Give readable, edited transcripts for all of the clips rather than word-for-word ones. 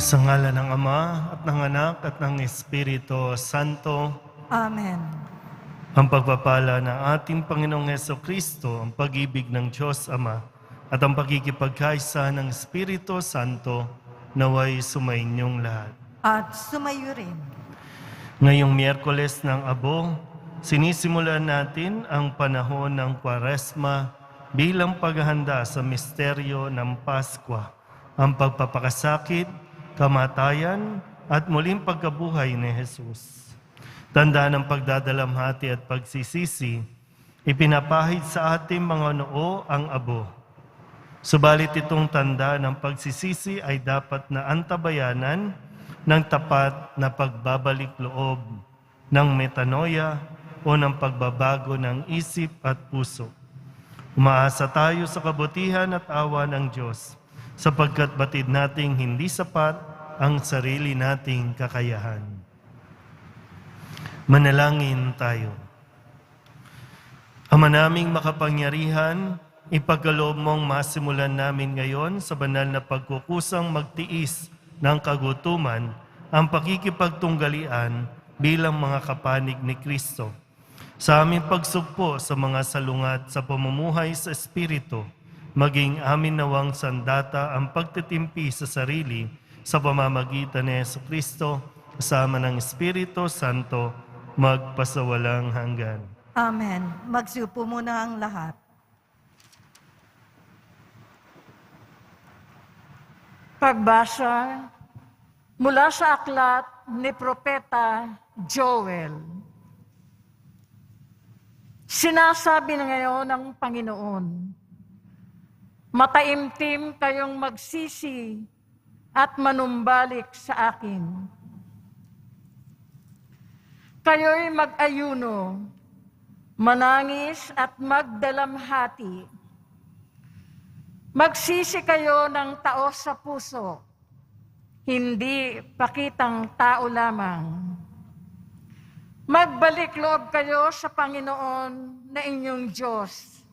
Sa ngalan ng Ama, at ng Anak, at ng Espiritu Santo. Amen. Ang pagpapala ng ating Panginoong Hesukristo, ang pag-ibig ng Diyos Ama, at ang pagkikipagkaisa ng Espiritu Santo, naway sumainyong lahat. At sumayo rin. Ngayong Miyerkules ng Abo, sinisimulan natin ang panahon ng Kwaresma bilang paghahanda sa misteryo ng Paskwa, ang pagpapakasakit, kamatayan, at muling pagkabuhay ni Jesus. Tanda ng pagdadalamhati at pagsisisi, ipinapahid sa ating mga noo ang abo. Subalit itong tanda ng pagsisisi ay dapat na antabayanan ng tapat na pagbabalik loob, ng metanoia o ng pagbabago ng isip at puso. Umaasa tayo sa kabutihan at awa ng Diyos, sapagkat batid nating hindi sapat ang sarili nating kakayahan. Manalangin tayo. Ama naming makapangyarihan, ipagkaloob mong masimulan namin ngayon sa banal na pagkukusang magtiis ng kagutuman ang pakikipagtunggalian bilang mga kapanig ni Kristo. Sa aming pagsugpo sa mga salungat sa pamumuhay sa Espiritu, maging amin nawang sandata ang pagtitimpi sa sarili sa pamamagitan ni Jesucristo, kasama ng Espiritu Santo, magpasawalang hanggan. Amen. Magsiupo muna ang lahat. Pagbasa mula sa aklat ni Propeta Joel. Sinasabi na ngayon ng Panginoon, mataimtim kayong magsisi at manumbalik sa akin. Kayo'y mag-ayuno, manangis at magdalamhati. Magsisi kayo ng taos sa puso, hindi pakitang tao lamang. Magbalik loob kayo sa Panginoon na inyong Diyos.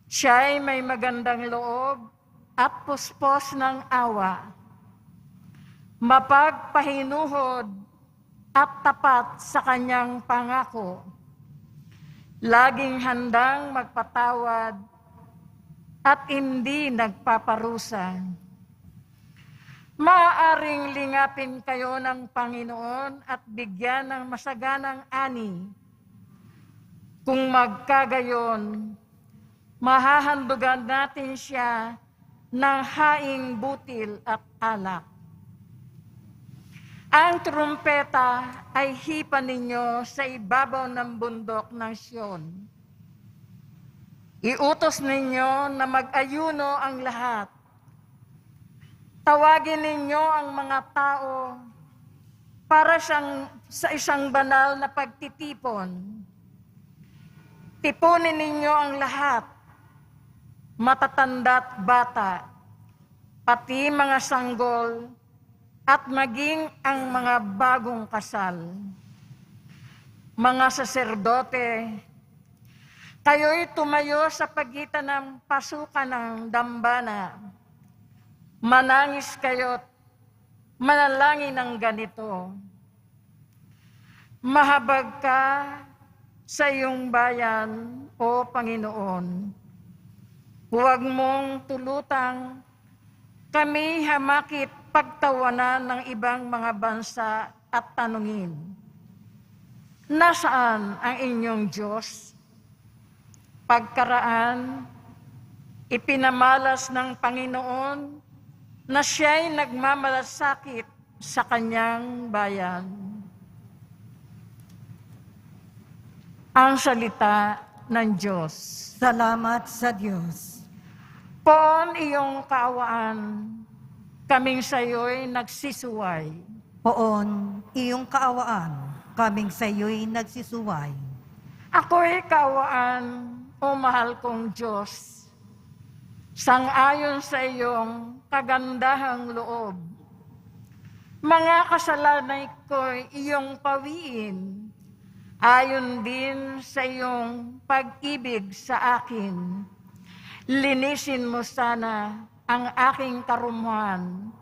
Siya'y may magandang loob at puspos ng awa, mapagpahinuhod at tapat sa kanyang pangako, laging handang magpatawad at hindi nagpaparusa. Maaaring lingapin kayo ng Panginoon at bigyan ng masaganang ani. Kung magkagayon, mahahandugan natin siya ng haing butil at alak. Ang trumpeta ay hipa ninyo sa ibabaw ng bundok ng Sion. Iutos ninyo na mag-ayuno ang lahat. Tawagin ninyo ang mga tao para sa isang banal na pagtitipon. Tipunin ninyo ang lahat, matatanda't bata, pati mga sanggol, at maging ang mga bagong kasal. Mga saserdote, kayo'y tumayo sa pagitan ng pasukan ng dambana. Manangis kayo't manalangin ng ganito. Mahabag ka sa iyong bayan, O Panginoon. Huwag mong tulutang kami hamakit pagtawanan ng ibang mga bansa at tanungin, nasaan ang inyong Diyos? Pagkaraan, ipinamalas ng Panginoon na siya'y nagmamalasakit sa kanyang bayan. Ang salita ng Diyos. Salamat sa Diyos. Poon iyong kaawaan, kaming sayo'y nagsisuway. Poon, iyong kaawaan, kaming sa iyo'y nagsisuway. Ako'y kaawaan, o mahal kong Diyos, sang-ayon sa iyong kagandahang loob. Mga kasalanan ko'y iyong pawiin, ayon din sa iyong pag-ibig sa akin. Linisin mo sana ang aking karumuhan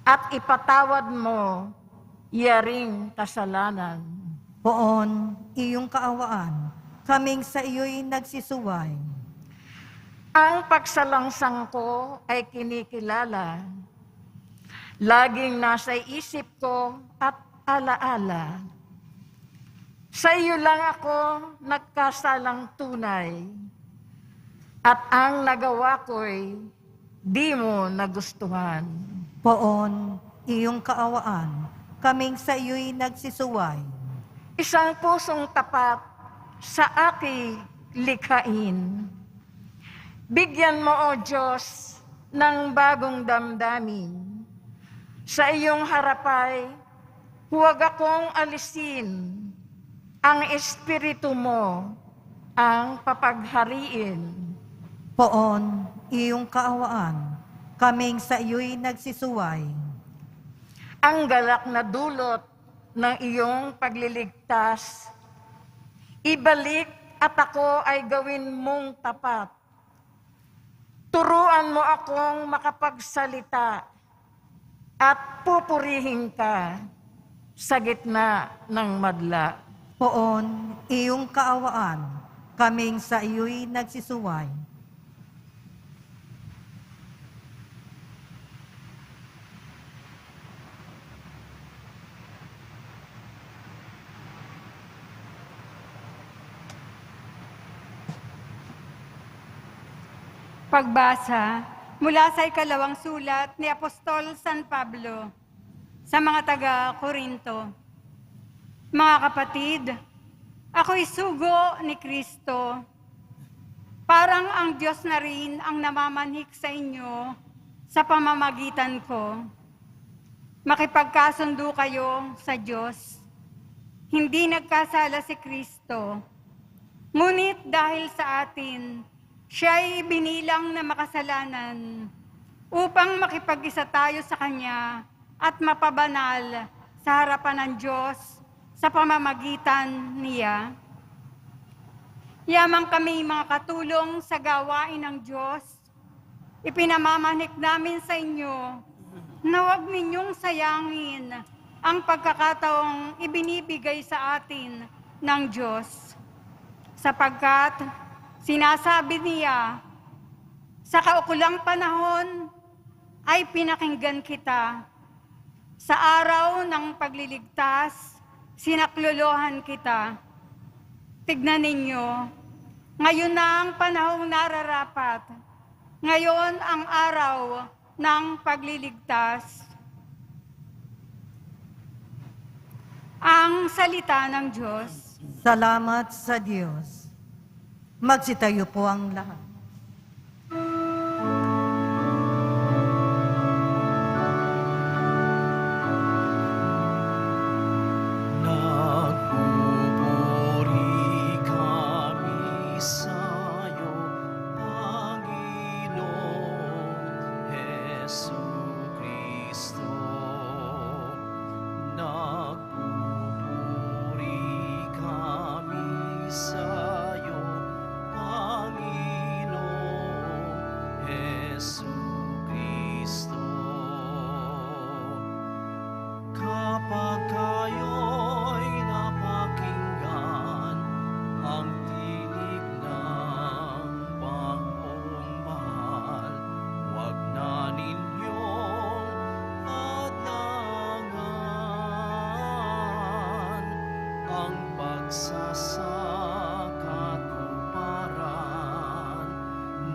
at ipatawad mo yaring kasalanan. Poon, iyong kaawaan, kaming sa iyo'y nagsisuway. Ang pagsalangsang ko ay kinikilala. Laging nasa isip ko at alaala. Sa iyo lang ako nagkasalang tunay. At ang nagawa ko'y di mo nagustuhan. Poon, iyong kaawaan, kaming sa iyo'y nagsisuway. Isang pusong tapat sa aking likhain. Bigyan mo, O Diyos, ng bagong damdamin. Sa iyong harapay, huwag akong alisin. Ang Espiritu mo ang papaghariin. Poon, iyong kaawaan, kaming sa iyo'y nagsisuway. Ang galak na dulot ng iyong pagliligtas, ibalik at ako ay gawin mong tapat. Turuan mo akong makapagsalita at pupurihin ka sa gitna ng madla. Poon, iyong kaawaan, kaming sa iyo'y nagsisuway. Pagbasa mula sa ikalawang sulat ni Apostol San Pablo sa mga taga-Korinto. Mga kapatid, ako'y sugo ni Kristo. Parang ang Diyos na rin ang namamanhik sa inyo sa pamamagitan ko. Makipagkasundo kayo sa Diyos. Hindi nagkasala si Kristo. Ngunit dahil sa atin, siya'y binilang na makasalanan upang makipag-isa tayo sa Kanya at mapabanal sa harapan ng Diyos sa pamamagitan niya. Yamang kami mga katulong sa gawain ng Diyos, ipinamamanik namin sa inyo na huwag ninyong sayangin ang pagkakataong ibinibigay sa atin ng Diyos. Sapagkat sinasabi niya, sa kaukulang panahon ay pinakinggan kita. Sa araw ng pagliligtas, sinaklolohan kita. Tignan ninyo, ngayon na ang panahong nararapat. Ngayon ang araw ng pagliligtas. Ang salita ng Diyos. Salamat sa Diyos. Magsitayo po ang lahat. Nagpupuri kami sa'yo, Panginoong Jesucristo. Nagpupuri kami sa'yo, Panginoong Jesucristo. Kapag kayo'y napakinggan ang tinig ng pagmamahal, huwag na ninyong alangan ang pagsasakatuparan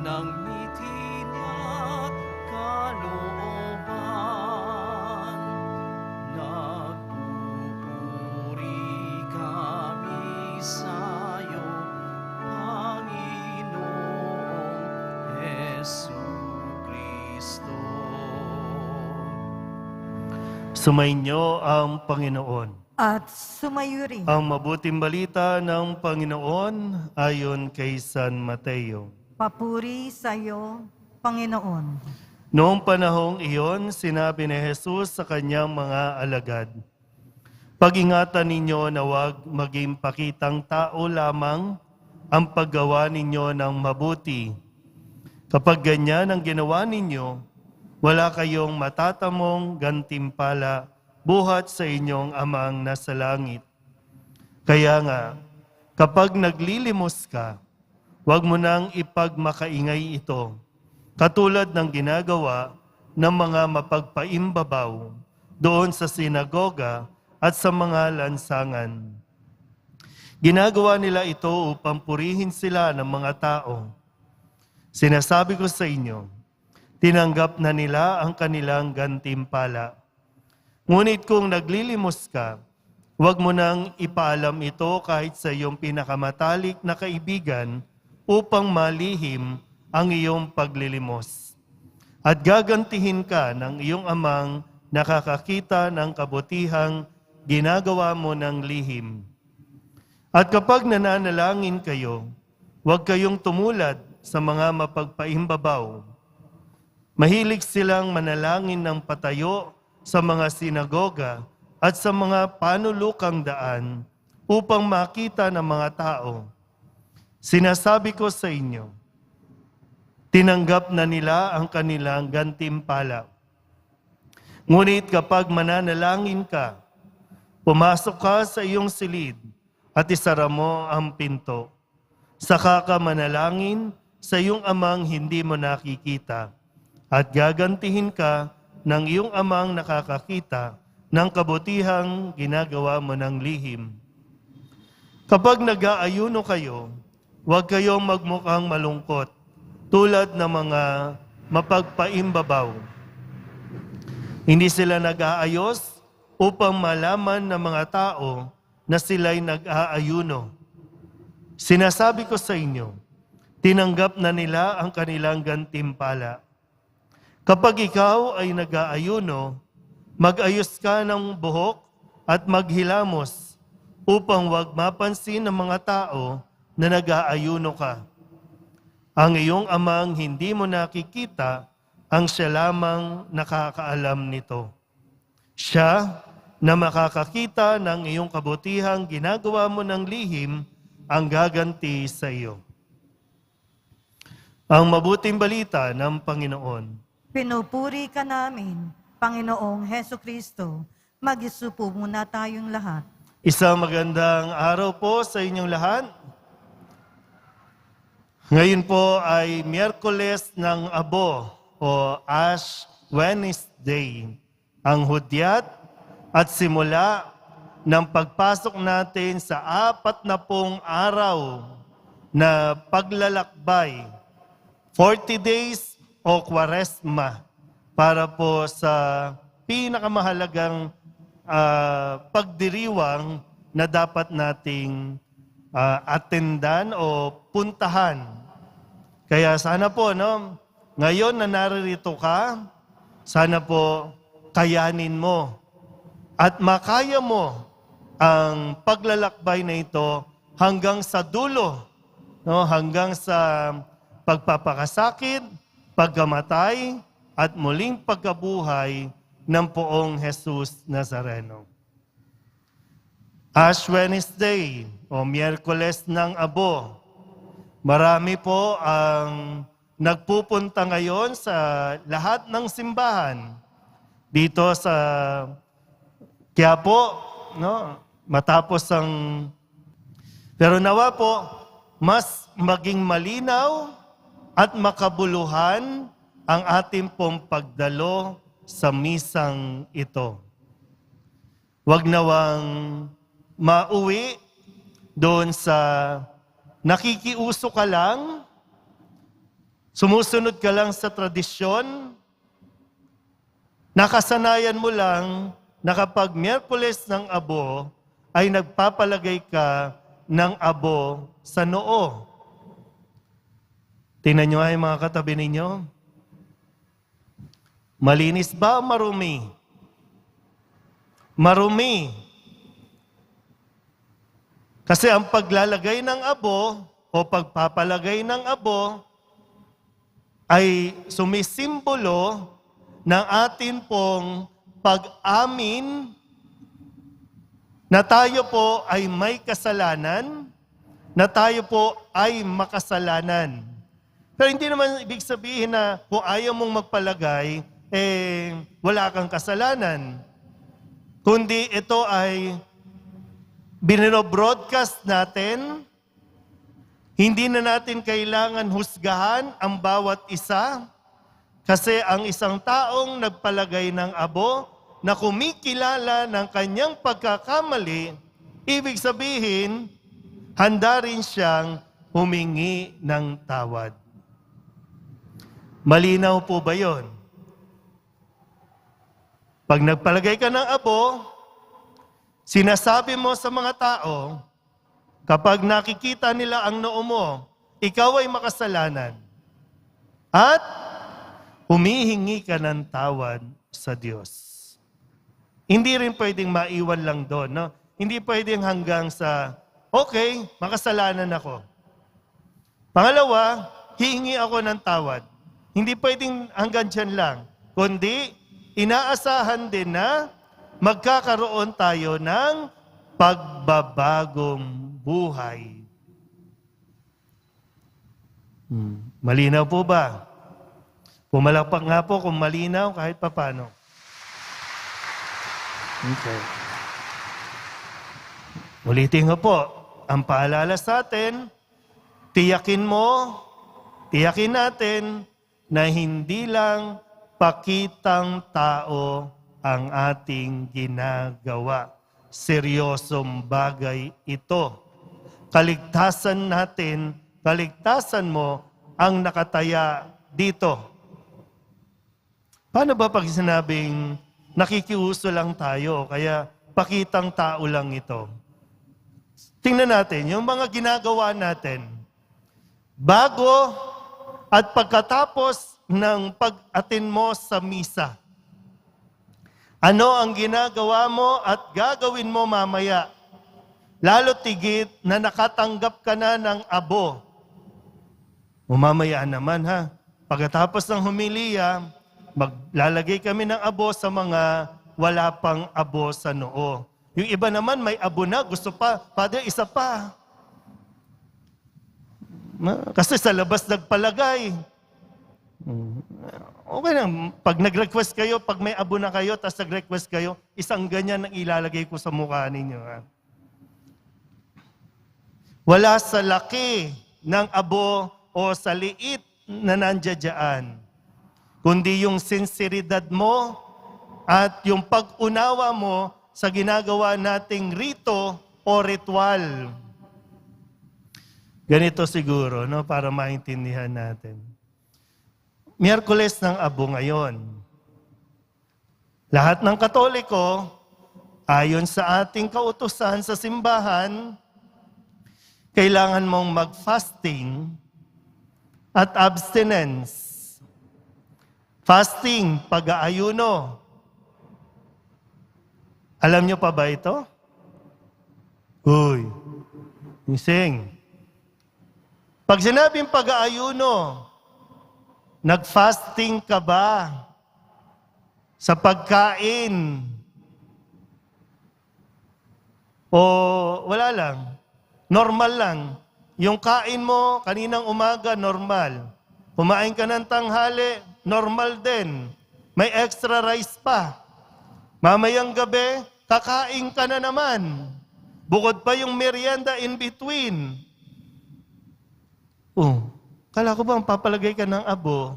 ng mitin at kalooban. Nagpupuri kami sa'yo, Panginoong Jesucristo. Sumainyo ang Panginoon. At sumayo rin. Ang mabuting balita ng Panginoon ayon kay San Mateo. Papuri sa iyo, Panginoon. Noong panahong iyon, sinabi ni Jesus sa kanyang mga alagad, "Pag-ingatan ninyo na huwag maging pakitang tao lamang ang paggawa ninyo ng mabuti. Kapag ganyan ang ginawa ninyo, wala kayong matatamong gantimpala buhat sa inyong amang nasa langit. Kaya nga, kapag naglilimos ka, huwag mo nang ipagmakaingay ito, katulad ng ginagawa ng mga mapagpaimbabaw doon sa sinagoga at sa mga lansangan. Ginagawa nila ito upang purihin sila ng mga tao. Sinasabi ko sa inyo, tinanggap na nila ang kanilang gantimpala. Ngunit kung naglilimos ka, huwag mo nang ipaalam ito kahit sa iyong pinakamatalik na kaibigan upang malihim ang iyong paglilimos. At gagantihin ka ng iyong amang nakakakita ng kabutihang ginagawa mo ng lihim. At kapag nananalangin kayo, huwag kayong tumulad sa mga mapagpaimbabaw. Mahilig silang manalangin ng patayo sa mga sinagoga at sa mga panulukang daan upang makita ng mga tao. Sinasabi ko sa inyo, tinanggap na nila ang kanilang gantimpala. Ngunit kapag mananalangin ka, pumasok ka sa iyong silid at isara mo ang pinto. Saka ka manalangin sa iyong amang hindi mo nakikita at gagantihin ka ng iyong amang nakakakita ng kabutihang ginagawa mo ng lihim. Kapag nag-aayuno kayo, huwag kayong magmukhang malungkot tulad ng mga mapagpaimbabaw. Hindi sila nag-aayos upang malaman ng mga tao na sila'y nag-aayuno. Sinasabi ko sa inyo, tinanggap na nila ang kanilang gantimpala. Kapag ikaw ay nag-aayuno, mag-ayos ka ng buhok at maghilamos upang wag mapansin ng mga tao na nag-aayuno ka. Ang iyong amang hindi mo nakikita, ang siya lamang nakakaalam nito. Siya na makakakita ng iyong kabutihang ginagawa mo ng lihim ang gaganti sa iyo. Ang mabuting balita ng Panginoon. Pinupuri ka namin, Panginoong Heso Kristo. Mag-isupo muna tayong lahat. Isang magandang araw po sa inyong lahat. Ngayon po ay Miyerkules ng Abo o Ash Wednesday. Ang hudyat at simula ng pagpasok natin sa 40 araw na paglalakbay, 40 days o Kwaresma, para po sa pinakamahalagang pagdiriwang na dapat nating atendan o puntahan. Kaya sana po, ngayon na naririto ka, sana po kayanin mo at makaya mo ang paglalakbay na ito hanggang sa dulo, hanggang sa pagpapakasakit, pagkamatay, at muling pagkabuhay ng poong Jesus Nazareno. Ash Wednesday o Miyerkules ng Abo. Marami po ang nagpupunta ngayon sa lahat ng simbahan dito sa Quiapo, matapos pero nawa po, mas maging malinaw at makabuluhan ang ating pong pagdalo sa misang ito. Huwag nawang mauwi doon sa nakikiuso ka lang, sumusunod ka lang sa tradisyon, nakasanayan mo lang na kapag Miyerkules ng Abo ay nagpapalagay ka ng abo sa noo. Tingnan nyo ay mga katabi ninyo. Malinis ba o marumi? Marumi. Kasi ang paglalagay ng abo o pagpapalagay ng abo ay sumisimbolo ng atin pong pag-amin na tayo po ay may kasalanan, na tayo po ay makasalanan. Pero hindi naman ibig sabihin na kung ayaw mong magpalagay, wala kang kasalanan. Kundi ito ay binobroadcast natin. Hindi na natin kailangan husgahan ang bawat isa kasi ang isang taong nagpalagay ng abo na kumikilala ng kanyang pagkakamali, ibig sabihin, handa rin siyang humingi ng tawad. Malinaw po ba yon? Pag nagpalagay ka ng abo, sinasabi mo sa mga tao, kapag nakikita nila ang noo mo, ikaw ay makasalanan. At humihingi ka ng tawad sa Diyos. Hindi rin pwedeng maiwan lang doon. No? Hindi pwedeng hanggang sa, okay, makasalanan ako. Pangalawa, hihingi ako ng tawad. Hindi pwedeng hanggang dyan lang. Kundi, inaasahan din na magkakaroon tayo ng pagbabagong buhay. Malinaw po ba? Pumalakpak nga po kung malinaw kahit papano. Okay. Ulitin ko po, ang paalala sa atin, tiyakin natin na hindi lang pakitang tao ang ating ginagawa. Seryosong bagay ito. Kaligtasan natin, kaligtasan mo ang nakataya dito. Paano ba pag sinabing nakikiuso lang tayo, kaya pakitang tao lang ito? Tingnan natin, yung mga ginagawa natin, bago at pagkatapos ng pag-atin mo sa misa, ano ang ginagawa mo at gagawin mo mamaya? Lalo tigit na nakatanggap ka na ng abo. Mamaya naman ha, pagkatapos ng humiliya, maglalagay kami ng abo sa mga wala pang abo sa noo. Yung iba naman may abo na, gusto pa, Father, isa pa. Kasi sa labas nagpalagay. Okay lang, pag nag-request kayo, pag may abo na kayo, tapos nag-request kayo, isang ganyan ang ilalagay ko sa mukha ninyo. Ha? Wala sa laki ng abo o sa liit na nandiyan, kundi yung sinseridad mo at yung pag-unawa mo sa ginagawa nating rito o ritual. Ganito siguro, no, para maintindihan natin. Miyerkules ng abo ngayon. Lahat ng Katoliko, ayon sa ating kautusan sa simbahan, kailangan mong mag-fasting at abstinence. Fasting, pag-aayuno. Alam nyo pa ba ito? Uy, ising. Pag sinabing pag-aayuno, nag-fasting ka ba sa pagkain? O wala lang? Normal lang. Yung kain mo, kaninang umaga, normal. Kumain ka ng tanghali, normal din. May extra rice pa. Mamayang gabi, kakain ka na naman. Bukod pa yung merienda in between. Kala ko bang papalagay ka ng abo?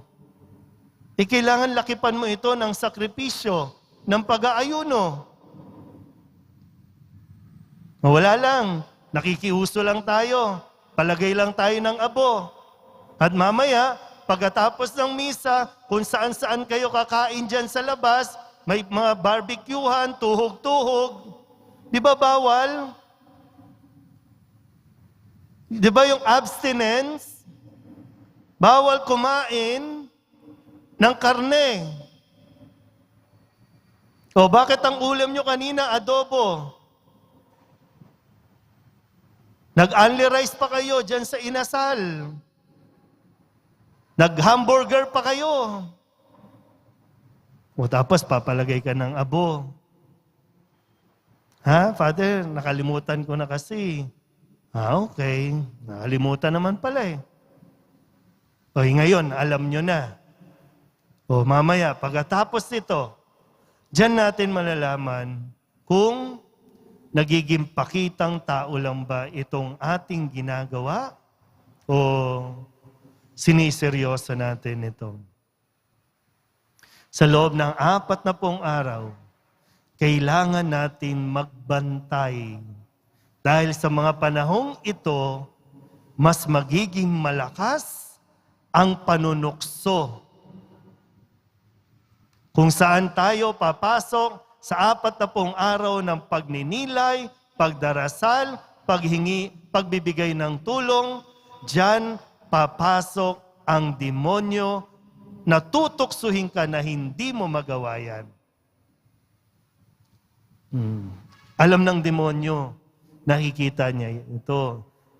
Kailangan lakipan mo ito ng sakripisyo, ng pag-aayuno. Wala lang, nakikiuso lang tayo, palagay lang tayo ng abo. At mamaya, pagkatapos ng misa, kung saan-saan kayo kakain dyan sa labas, may mga barbecuehan, tuhog-tuhog. Di ba bawal? Di ba yung abstinence? Bawal kumain ng karne. O bakit ang ulam nyo kanina, adobo? Nag-only rice pa kayo dyan sa inasal. Nag-hamburger pa kayo. O tapos papalagay ka ng abo. Ha, Father, nakalimutan ko na kasi. Okay. Nakalimutan naman pala eh. O ngayon, alam nyo na. O mamaya, pagkatapos nito, diyan natin malalaman kung nagiging pakitang tao lang ba itong ating ginagawa o siniseryoso natin ito. Sa loob ng 40 araw, kailangan natin magbantay. Dahil sa mga panahong ito, mas magiging malakas ang panunukso. Kung saan tayo papasok sa 40 araw ng pagninilay, pagdarasal, pagbibigay ng tulong, diyan papasok ang demonyo na tutuksuhin ka na hindi mo magawa yan. Alam ng demonyo, nakikita niya,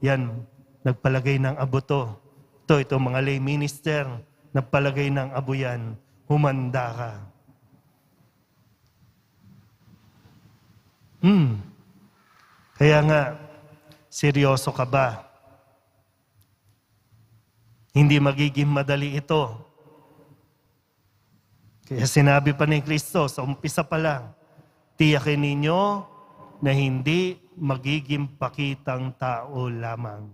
yan, nagpalagay ng abo to. Ito mga lay minister, nagpalagay ng abo yan, humanda ka. Kaya nga, seryoso ka ba? Hindi magiging madali ito. Kaya sinabi pa ni Kristo, sa umpisa pa lang, tiyakin ninyo na hindi magiging pakitang tao lamang.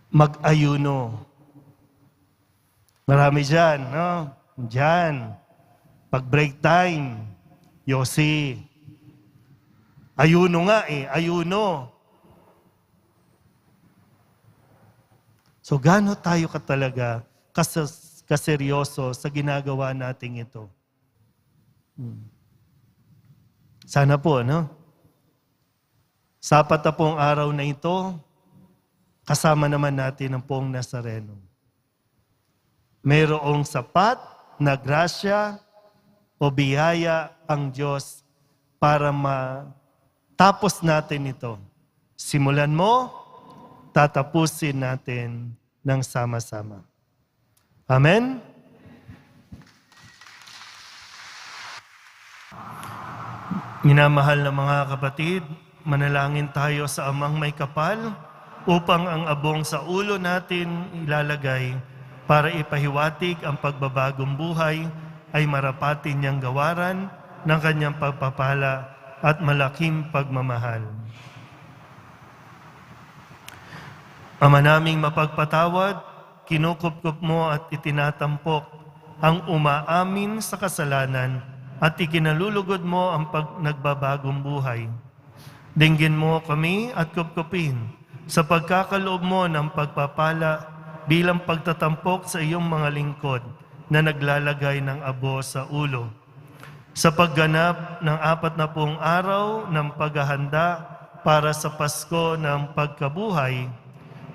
Mag-ayuno. Marami dyan, no? Dyan. Pag break time, Yossi. Ayuno nga ayuno. So gaano tayo katalaga kaseryoso sa ginagawa nating ito? Sana po, no? Sa 40 araw na ito, kasama naman natin ang Poong Nazareno. Mayroong sapat na grasya o biyaya ang Diyos para matapos natin ito. Simulan mo, tatapusin natin ng sama-sama. Amen? Minamahal na mga kapatid, manalangin tayo sa Amang May Kapal upang ang abong sa ulo natin ilalagay para ipahiwatig ang pagbabagong buhay ay marapatin niyang gawaran ng kanyang pagpapala at malaking pagmamahal. Ama naming mapagpatawad, kinukupkup mo at itinatampok ang umaamin sa kasalanan at ikinalulugod mo ang nagbabagong buhay. Dinggin mo kami at kupkupin sa pagkakaloob mo ng pagpapala bilang pagtatampok sa iyong mga lingkod na naglalagay ng abo sa ulo. Sa pagganap ng 40 araw ng paghahanda para sa Pasko ng pagkabuhay,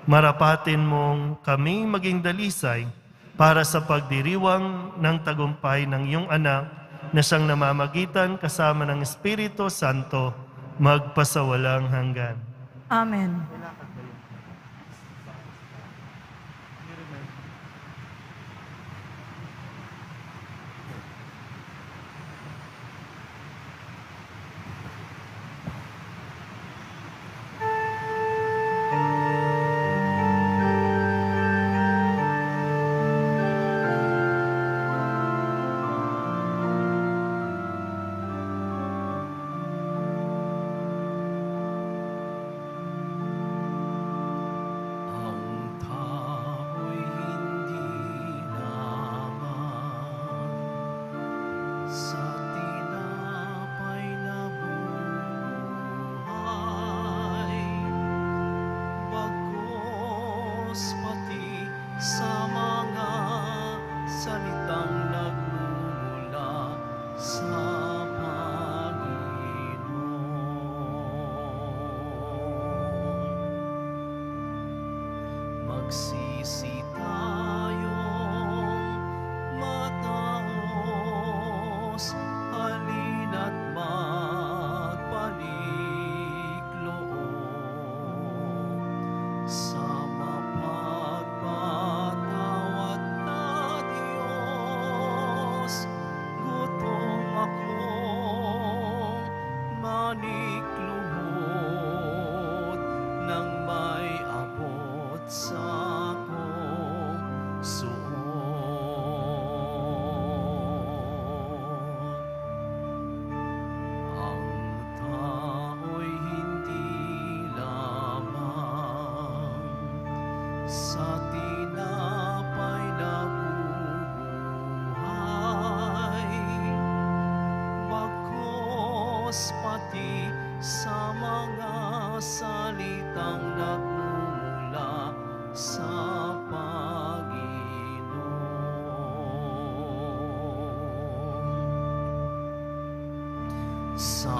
marapatin mong kami maging dalisay para sa pagdiriwang ng tagumpay ng iyong anak na siyang namamagitan kasama ng Espiritu Santo magpasawalang hanggan. Amen.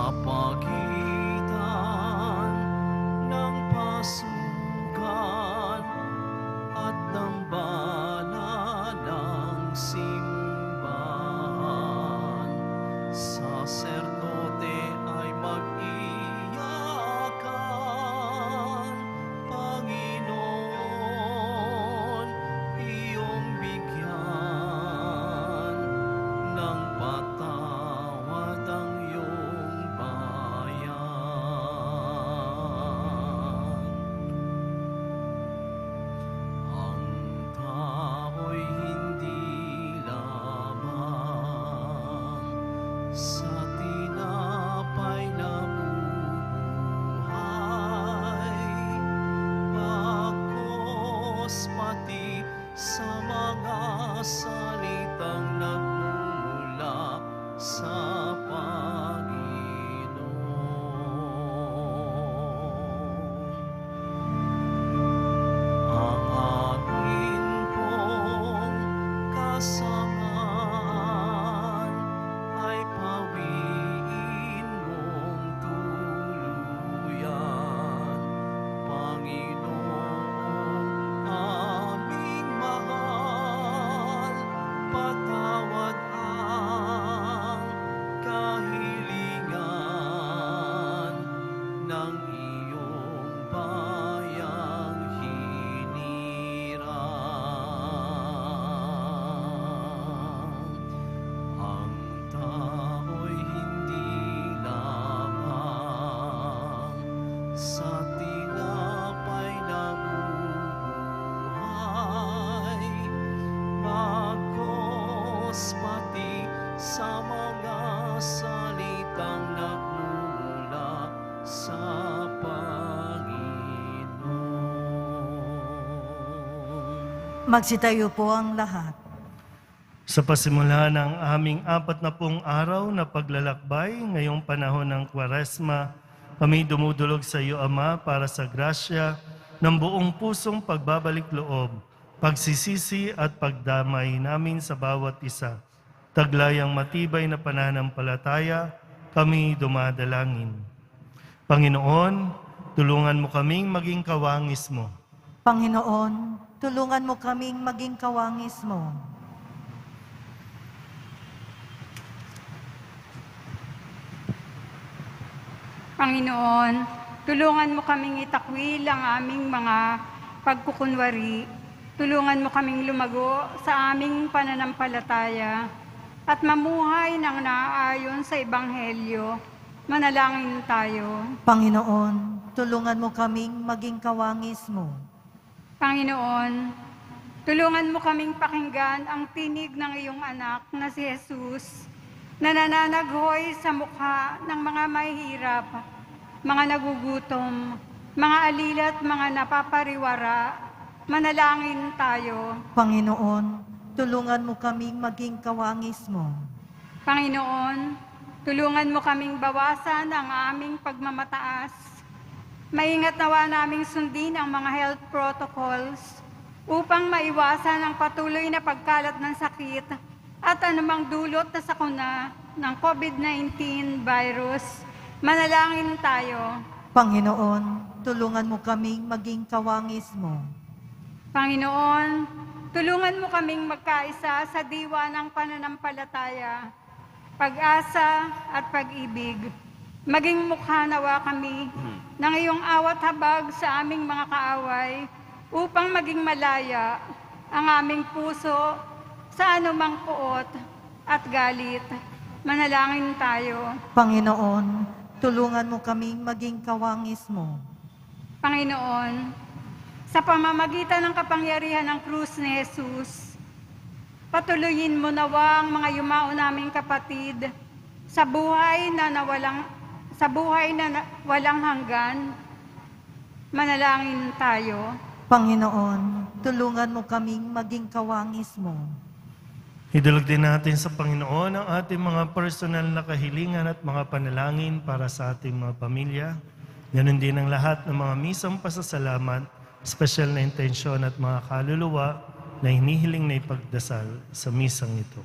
sa pagitan ng pasukan at ng banalang simbahan. Saserdote ay mag-iyakan, Panginoon, iyong bigyan ng patawad ang iyong bayan. Ang tao'y hindi lamang sa tinapay na buhay, bagkus pati sa mga salitang nagmula sa Panginoon. Ang akin pong kasamaan ay pawiin mong tuluyan, Panginoon aming mahal. Patawad ang kahilingan ng iyong bayang hinirang. Ang tao'y hindi lamang sa tinapay na buhay, bagkus pati sa mga salitang nagmula sa Panginoon. Magsitayo po ang lahat. Sa pasimula ng aming 40 araw na paglalakbay, ngayong panahon ng Kwaresma, kami dumudulog sa iyo, Ama, para sa grasya ng buong pusong pagbabalik loob, pagsisisi at pagdamay namin sa bawat isa. Taglayang matibay na pananampalataya, kami dumadalangin. Panginoon, tulungan mo kaming maging kawangis mo. Panginoon, tulungan mo kaming maging kawangis mo. Panginoon, tulungan mo kaming itakwil ang aming mga pagkukunwari. Tulungan mo kaming lumago sa aming pananampalataya at mamuhay ng naaayon sa Ebanghelyo. Manalangin tayo. Panginoon, tulungan mo kaming maging kawangis mo. Panginoon, tulungan mo kaming pakinggan ang tinig ng iyong anak na si Jesus, na nananaghoy sa mukha ng mga mahihirap, mga nagugutom, mga alila at mga napapariwara. Manalangin tayo. Panginoon, tulungan mo kaming maging kawangis mo. Panginoon, tulungan mo kaming bawasan ang aming pagmamataas. Maingat nawa naming sundin ang mga health protocols upang maiwasan ang patuloy na pagkalat ng sakit at anumang dulot na sakuna ng COVID-19 virus. Manalangin tayo. Panginoon, tulungan mo kaming maging kawangis mo. Panginoon, tulungan mo kaming magkaisa sa diwa ng pananampalataya, pag-asa at pag-ibig. Maging mukha nawa kami ng iyong awat habag sa aming mga kaaway upang maging malaya ang aming puso sa anumang puot at galit. Manalangin tayo. Panginoon, tulungan mo kaming maging kawangis mo. Panginoon, sa pamamagitan ng kapangyarihan ng krus ni Jesus, patuloyin mo nawa ang mga yumao naming kapatid sa buhay na walang hanggan. Manalangin tayo. Panginoon, tulungan mo kaming maging kawangis mo. Idulog din natin sa Panginoon ang ating mga personal na kahilingan at mga panalangin para sa ating mga pamilya. Ganon din ang lahat ng mga misang pasasalamat, special na intensyon at mga kaluluwa na hinihiling na ipagdasal sa misang ito.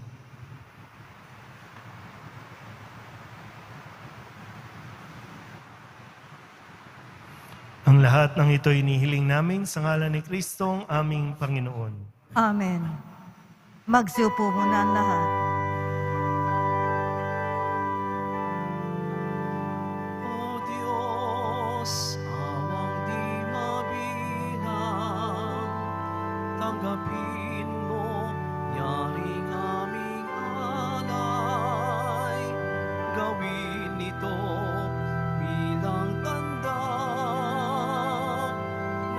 Ang lahat ng ito inihiling namin sa ngalan ni Kristong aming Panginoon. Amen. Magsiupo muna ang lahat. O Diyos, awang di mabilang, tanggapin mo yaring aming alay. Gawin ito bilang tanda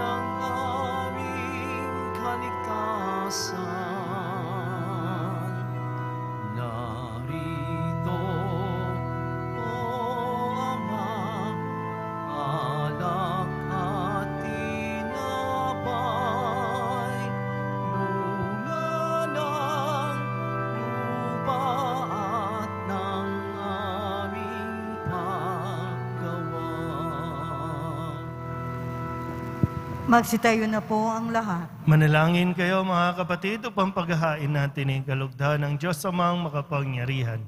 ng aming kaligtasan. Narito, O Ama, alak at tinapay, bunga ng lupa at ng aming paggawa. Magsitayo na po ang lahat. Manalangin kayo mga kapatid upang paghahain natin ang kalugdan ng Diyos amang makapangyarihan.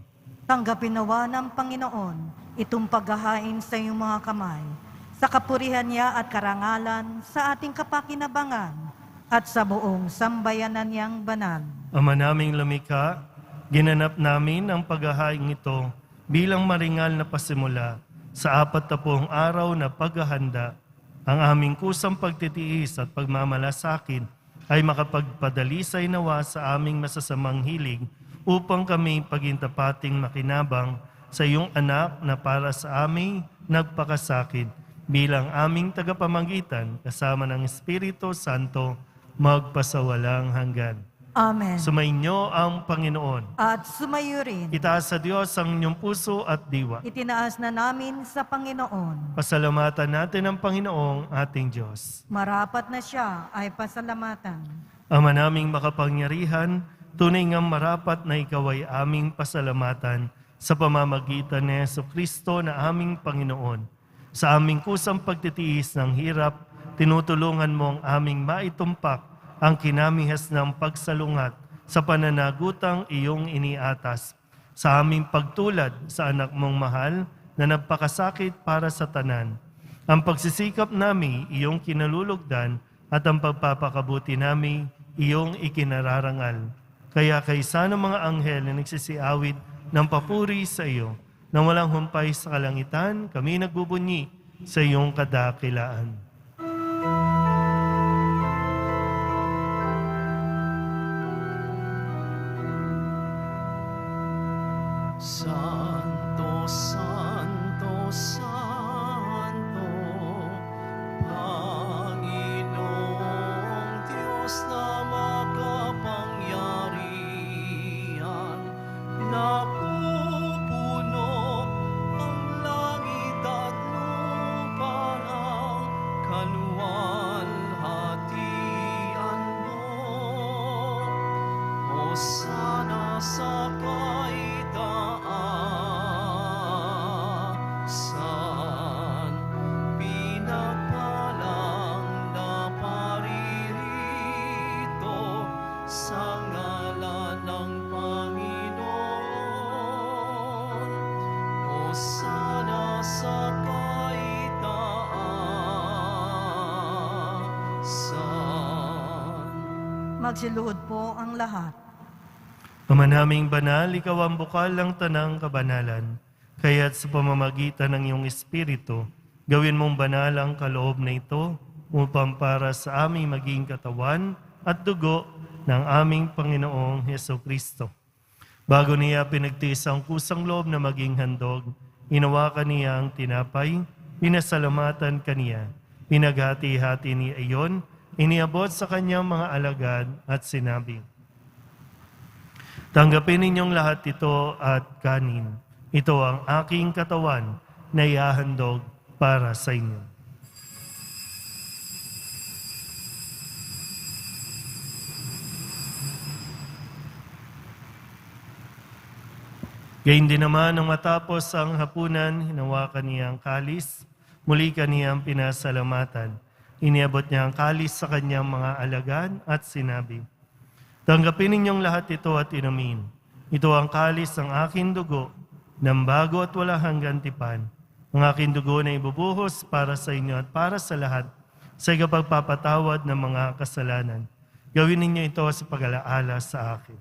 Tanggapin nawa ng Panginoon itong paghahain sa iyong mga kamay, sa kapurihan niya at karangalan, sa ating kapakinabangan, at sa buong sambayanan niyang banal. Ama naming lumikha, ginanap namin ang paghahain ito bilang maringal na pasimula sa 40 araw na paghahanda. Ang aming kusang pagtitiis at pagmamalasakit ay makapagpadalisay nawa sa aming masasamang hilig upang kami pagintapating makinabang sa iyong anak na para sa aming nagpakasakit bilang aming tagapamagitan kasama ng Espiritu Santo magpasawalang hanggan. Amen. Sumainyo ang Panginoon. At sumayo rin. Itaas sa Diyos ang inyong puso at diwa. Itinaas na namin sa Panginoon. Pasalamatan natin ang Panginoong ating Diyos. Marapat na siya ay pasalamatan. Ama naming makapangyarihan, tunay ngang marapat na ikaw ay aming pasalamatan sa pamamagitan ni Jesucristo na aming Panginoon. Sa aming kusang pagtitiis ng hirap, tinutulungan mo ang aming maitumpak ang kinamihas ng pagsalungat sa pananagutang iyong iniatas. Sa aming pagtulad sa anak mong mahal na nagpakasakit para sa tanan. Ang pagsisikap namin iyong kinalulugdan at ang pagpapakabuti namin iyong ikinararangal. Kaya kaysa ng mga anghel na nagsisiawit ng papuri sa iyo, na walang humpay sa kalangitan, kami nagbubunyi sa iyong kadakilaan. Santo, Santo, Santo, Panginoong Diyos na makapangyarihan, napupuno ang langit at lupa ng kaluwalhatian mo. Hosana sa kaitaasan, pinagpalang na paririto sa ngalan ng Panginoon. Hosana sa kaitaasan. Magsiluhod po ang lahat. Ama naming banal, ikaw ang bukal ng tanang kabanalan. Kaya't sa pamamagitan ng iyong Espiritu, gawin mong banal ang kaloob na ito upang para sa aming maging katawan at dugo ng aming Panginoong Jesucristo. Bago niya pinagtiis ang kusang loob na maging handog, inawakan niya ang tinapay, pinasalamatan kaniya, pinaghati-hati niya iyon, iniabot sa kanyang mga alagad at sinabi, tanggapin ninyong lahat ito at kanin. Ito ang aking katawan na ihahandog para sa inyo. Gayun din naman nang matapos ang hapunan, hinawakan niya ang kalis, muli kaniyang pinasalamatan. Iniabot niya ang kalis sa kanyang mga alagad at sinabi, tanggapin ninyong lahat ito at inumin. Ito ang kalis ng aking dugo, ng bago at wala hanggang tipan. Ang aking dugo na ibubuhos para sa inyo at para sa lahat sa ikapagpapatawad ng mga kasalanan. Gawin ninyo ito sa pag-alaala sa akin.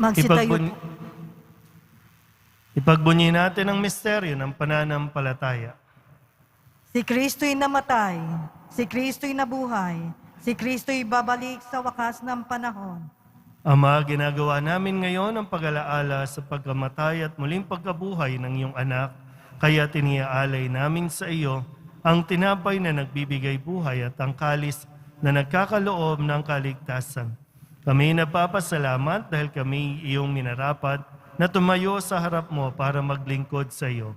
Magsitayo po. Ipagbunyi natin ang misteryo ng pananampalataya. Si Kristo'y namatay, si Kristo'y nabuhay, si Kristo'y babalik sa wakas ng panahon. Ama, ginagawa namin ngayon ang pag-alaala sa pagkamatay at muling pagkabuhay ng iyong anak, kaya tiniaalay namin sa iyo ang tinapay na nagbibigay buhay at ang kalis na nagkakaloob ng kaligtasan. Kami nagpapasalamat dahil kami iyong minarapat na tumayo sa harap mo para maglingkod sa iyo.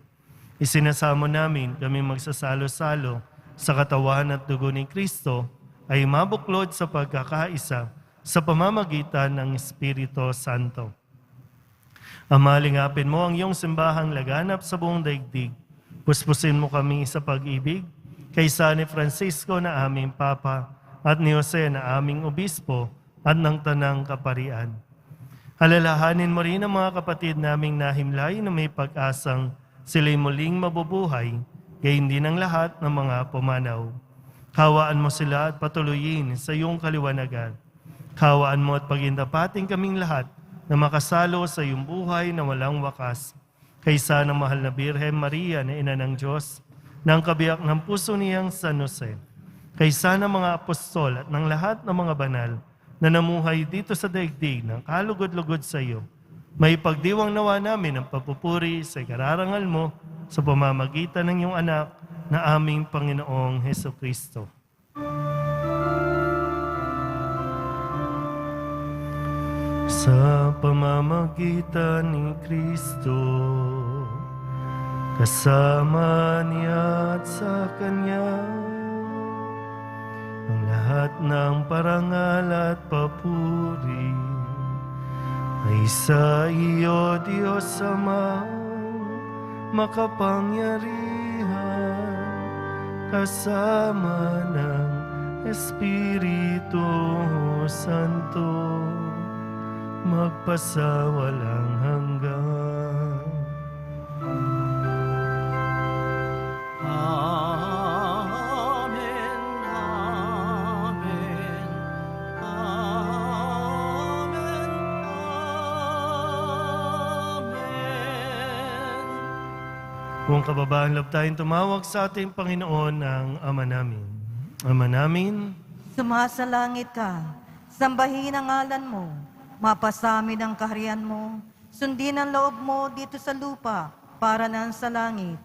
Isinasamo namin kami magsasalo-salo sa katawan at dugo ni Kristo ay mabuklod sa pagkakaisa sa pamamagitan ng Espiritu Santo. Ama, lingapin mo ang iyong simbahang laganap sa buong daigdig. Puspusin mo kami sa pag-ibig kaysa ni Francisco na aming Papa at ni Jose na aming Obispo at ng Tanang Kaparian. Alalahanin mo rin ang mga kapatid naming nahimlay na may pag-asang sila'y muling mabubuhay, gayon din ang lahat ng mga pumanaw. Kawaan mo sila at patuloyin sa iyong kaliwanagan. Kawaan mo at pagindapating kaming lahat na makasalo sa iyong buhay na walang wakas. Kaysa ng mahal na Birhen Maria na Ina ng Diyos, ng kabiyak ng puso niyang San Jose, kaysa ng mga apostol at ng lahat ng mga banal na namuhay dito sa daigdig ng kalugod-lugod sa iyo, may pagdiwang nawa namin ang papupuri sa ikararangal mo sa pamamagitan ng iyong anak na aming Panginoong Hesukristo. Sa pamamagitan ni Kristo, kasama niya at sa Kanya, ang lahat ng parangal at papuri ay sa iyo, Diyos Ama, makapangyarihan, kasama ng Espiritu Santo, magpasawalang hanggan. Amen, amen, amen, amen. Kung kababahan loob tayong tumawag sa ating Panginoon ng Ama namin. Ama namin, Sumasalangit ka, sambahin ang ngalan mo, mapasamin ang kaharian mo, sundin ang loob mo dito sa lupa para nang sa langit.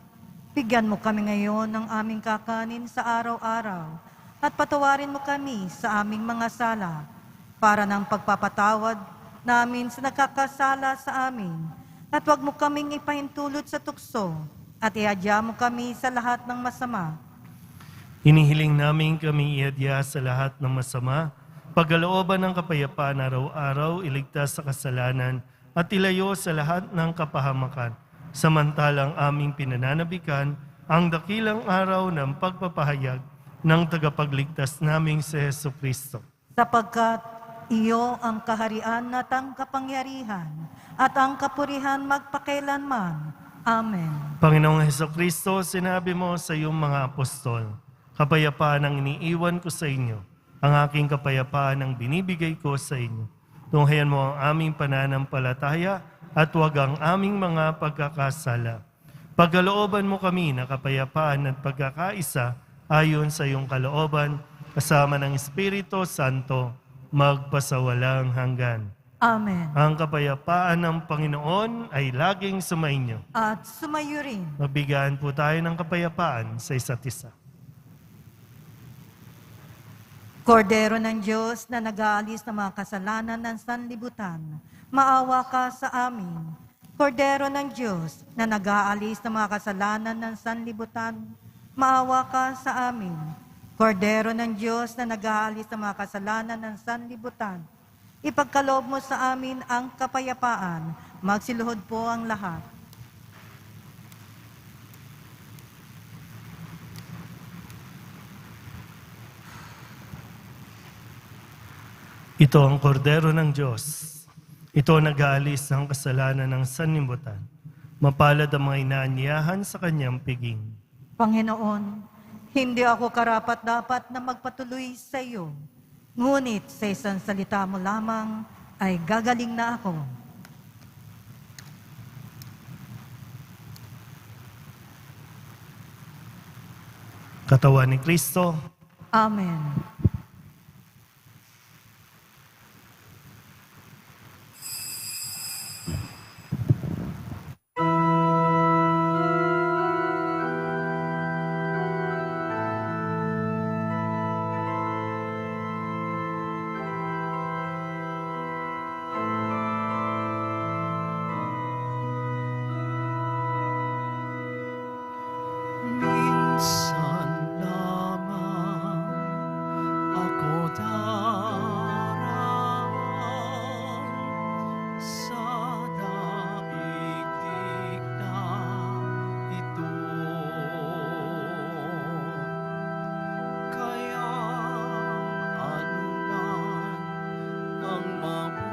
Bigyan mo kami ngayon ng aming kakanin sa araw-araw at patawarin mo kami sa aming mga sala para ng pagpapatawad namin sa nakakasala sa amin. At huwag mo kaming ipahintulot sa tukso at iadya mo kami sa lahat ng masama. hinihiling namin kami iadya sa lahat ng masama, pagkalooban ng kapayapaan araw-araw, iligtas sa kasalanan at ilayo sa lahat ng kapahamakan. Samantalang aming pinananabikan ang dakilang araw ng pagpapahayag ng tagapagligtas naming si Jesucristo. Sapagkat iyo ang kaharian at ang kapangyarihan at ang kapurihan magpakailanman. Amen. Panginoong Jesucristo, sinabi mo sa iyong mga apostol, kapayapaan ang iniiwan ko sa inyo, ang aking kapayapaan ang binibigay ko sa inyo. Tunghayan mo ang aming pananampalataya at huwag ang aming mga pagkakasala. Pagkalooban mo kami na kapayapaan at pagkakaisa ayon sa iyong kalooban, kasama ng Espiritu Santo, magpasawalang hanggan. Amen. Ang kapayapaan ng Panginoon ay laging sumainyo. At sumayo rin. Magbigyan po tayo ng kapayapaan sa isa't isa. Kordero ng Diyos na nag-aalis ng mga kasalanan ng sanlibutan, maawa ka sa amin. Kordero ng Diyos na nag-aalis ng mga kasalanan ng sanlibutan, maawa ka sa amin. Kordero ng Diyos na nag-aalis ng mga kasalanan ng sanlibutan, ipagkaloob mo sa amin ang kapayapaan. Magsiluhod po ang lahat. Ito ang kordero ng Diyos. Ito ang nag-aalis ng kasalanan ng sanlibutan. Mapalad ang mga inaanyayahan sa kanyang piging. Panginoon, hindi ako karapat-dapat na magpatuloy sa iyo. Ngunit sa isang salita mo lamang ay gagaling na ako. Katawan ni Kristo, Amen. minsan lamang ako darang sa daigdig na ito. Kaya anuman ang mabuting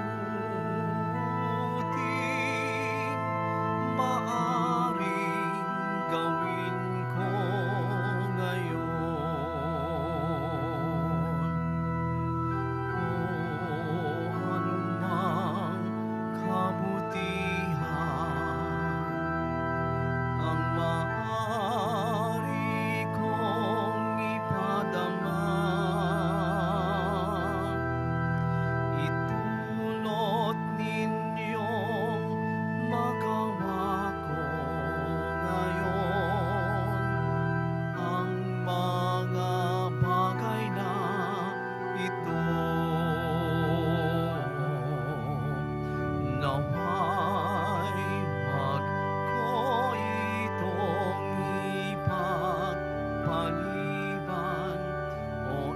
maaring gawin ko ngayon, o anumang kabutihan ang maaari kong ipadama, itulot ninyong magawa ko ngayon ang mga bagay na ito. Naway wag ko itong ipagpaliban o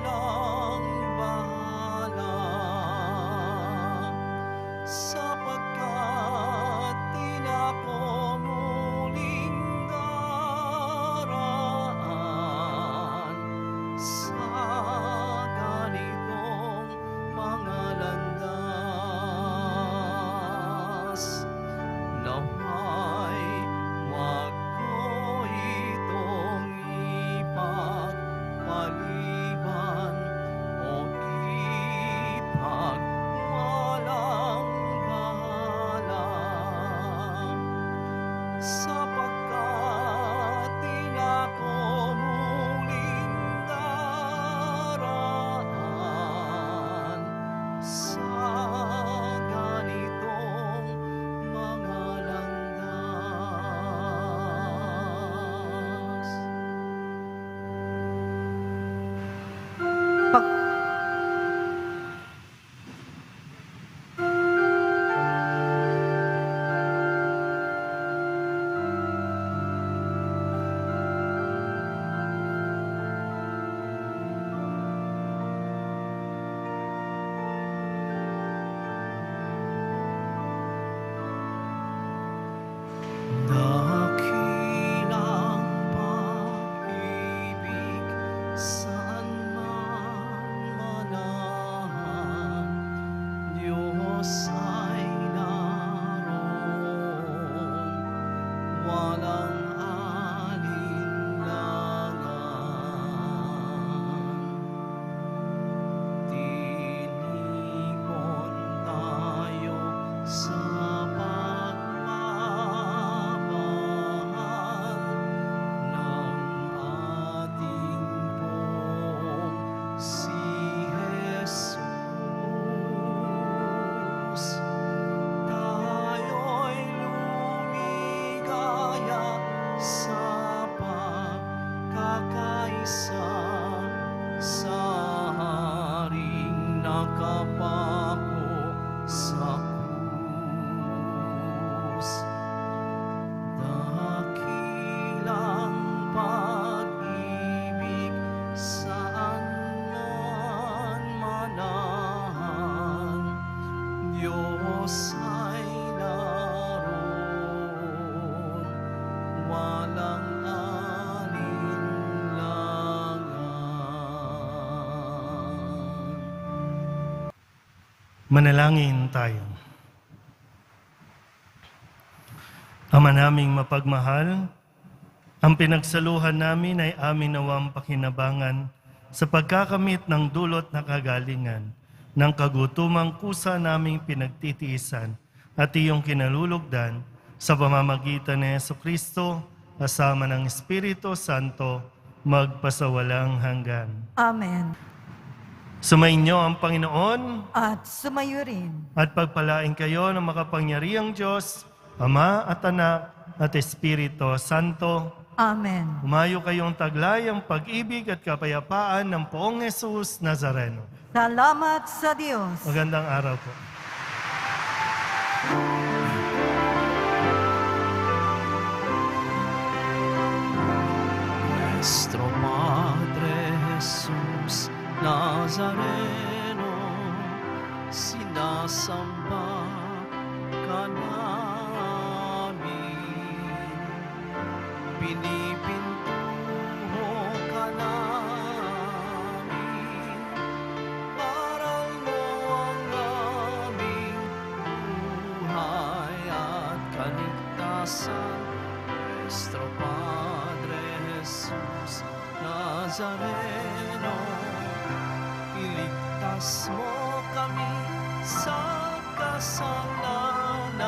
ipagwalang bahala, sapagkat di na ko muling daraan sa ganitong mga landas. Naway wag ko itong ipagpaliban o ipagwalang bahala, sapagkat di na ko muling daraan sa ganitong mga landas. Pag Dakilang pag-ibig saan man manahan, Diyos ay naroon, walang alinlangan. Tinikon tayo sa pagmamahal ng ating pong si Jesus. Tayo'y lumigaya sa pagkakaisa sa haring nakapako sa krus. Dakilang pag-ibig saan man manahan, Diyos ay naroon, walang alinlangan. Manalangin tayo. Ama naming mapagmahal, ang pinagsaluhan namin ay amin nawang pakinabangan sa pagkakamit ng dulot na kagalingan ng kagutumang kusa naming pinagtitiisan at iyong kinalulugdan sa pamamagitan ni Jesucristo kasama ng Espiritu Santo magpasawalang hanggan. Amen. Sumainyo ang Panginoon At sumayo rin. at pagpalain kayo ng makapangyarihang Diyos, Ama at Anak at Espiritu Santo. Amen. Umayo kayong taglay ang pag-ibig at kapayapaan ng Poong Jesus Nazareno. Salamat sa Diyos. Magandang araw po. Nuestro Padre Jesús Nazareno, sinasamba ka namin, pinipintuho ka namin, aral mo ang aming buhay at kaligtasan. Nuestro Padre Jesús Nazareno, iligtas mo kami sa kasalanan.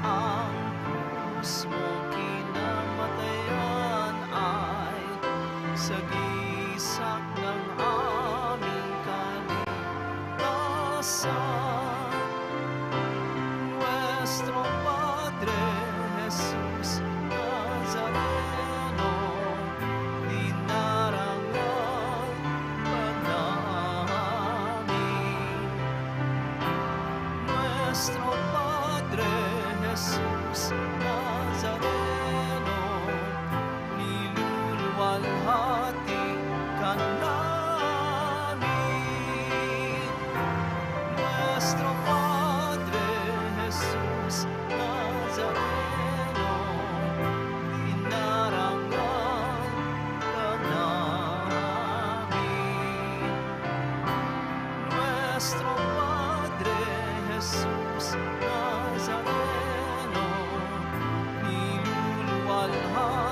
Ang krus mo kinamatayan ay sagisag ng aming kaligtasan. Nuestro Padre Jesús Nazareno, dinarangal ka namin. Nuestro Padre Jesús Nazareno, niluluwalhati ka namin. Nuestro Padre Jesús Nazareno, dinarangal ka namin. Nuestro Padre Jesús Nazareno, niluluwalhati